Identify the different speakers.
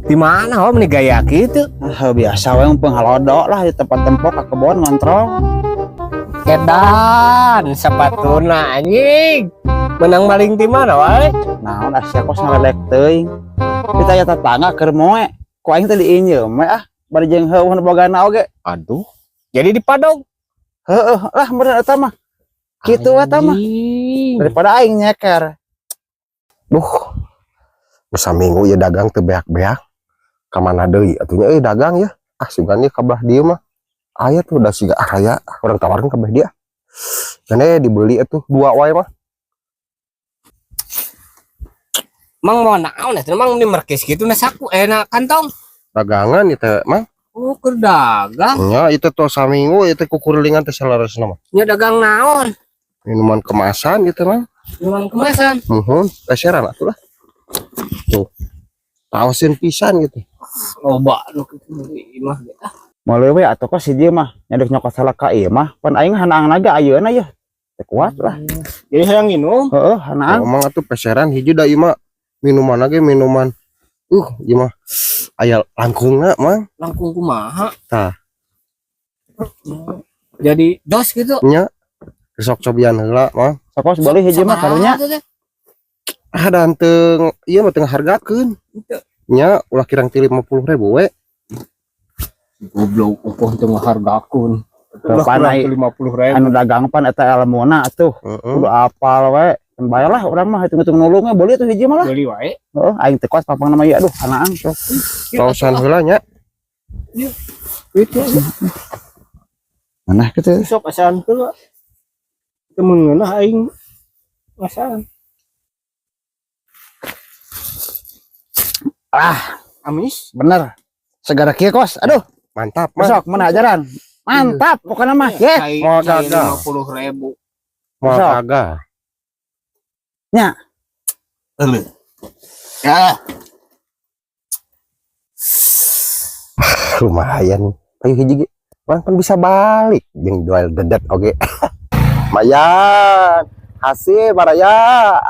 Speaker 1: Di mana om nih gaya gitu?
Speaker 2: Biasa we penghalodok lah di tempat tempok ke kebon ngontrol.
Speaker 1: Kedan sepatuna anjing. Menang maling di mana wae?
Speaker 2: Naon asa kos ngaledek teuing. Kita ya tetangga keur moe. Ku aing teh diinjeu mah bari jeung heuh bogana oge.
Speaker 1: Aduh. Jadi di Padong.
Speaker 2: Heeh, lah bener eta mah. Kitu eta mah. Daripada aing nyeker.
Speaker 3: Saminggu ya dagang teu beak-beak. Ka mana deui atunya dagang ya. Sugan ieu kabelah dieu mah. Aya tuh udah siga raya orang tawarkan kabeh dia. Kene dibeli atuh 2 wae mah.
Speaker 1: Mang mau naon eta mang di markis gitu na saku enak kantong.
Speaker 3: Dagangan itu mah.
Speaker 1: Oh, keur dagang.
Speaker 3: Nya itu tuh saminggu itu kukuringan teh salaresna mah.
Speaker 1: Nya dagang naon?
Speaker 3: Minuman kemasan gitu mah.
Speaker 1: Minuman kemasan.
Speaker 3: Peseran atuh lah. Tuh. Taosin pisan gitu.
Speaker 1: Loba nu kitu mah.
Speaker 2: Molewe atuh kos si dieu mah nyadek nyokot salah ka ieu mah pan aing hanaang naga ayeuna ya. Teu kuat lah.
Speaker 1: Jadi hayang nginum.
Speaker 2: Heeh, hanaang.
Speaker 3: Ngomong atuh peseran hiji da ieu mah minuman lagi minuman. Ieu mah aya langkungna mah.
Speaker 1: Langkung kumaha?
Speaker 3: Tah.
Speaker 1: Jadi dos gitu.
Speaker 3: Nya sok cobian heula mah.
Speaker 2: Sokos boleh hiji mah karunya.
Speaker 3: Ada anteng ieu mah teu hargakeun. Nya ulah kirang ti 50.000 we.
Speaker 1: Goblok upoh teu ngahargakeun.
Speaker 2: Panai
Speaker 1: 50.000.
Speaker 2: anu dagang pan eta ilmuna atuh. Kudu apal we. Kan bayar lah urang mah hitung-hitung nulungnya boleh tuh hiji mah lah.
Speaker 1: Beli wae.
Speaker 2: Heeh, aing teh kuat papang nama ieu aduh hanaang sok.
Speaker 3: Pausan heula nya.
Speaker 1: Itu
Speaker 2: Manah kitu.
Speaker 1: sok asan heula. Teu meungeunah aing asan. Amis
Speaker 2: Bener. Segara kieu kos. Aduh,
Speaker 3: Mantap mah.
Speaker 2: besok mana ajaran. Mantap pokoknya mah. Ye.
Speaker 3: Mau gagal.
Speaker 1: 50.000.
Speaker 3: Mau
Speaker 2: Sok.
Speaker 3: kagak.
Speaker 2: Nya.
Speaker 1: Ya.
Speaker 3: Lumayan. Ayo hiji ge. Pan bisa balik jeung duel dedet oge. Lumayan. Hasil baraya.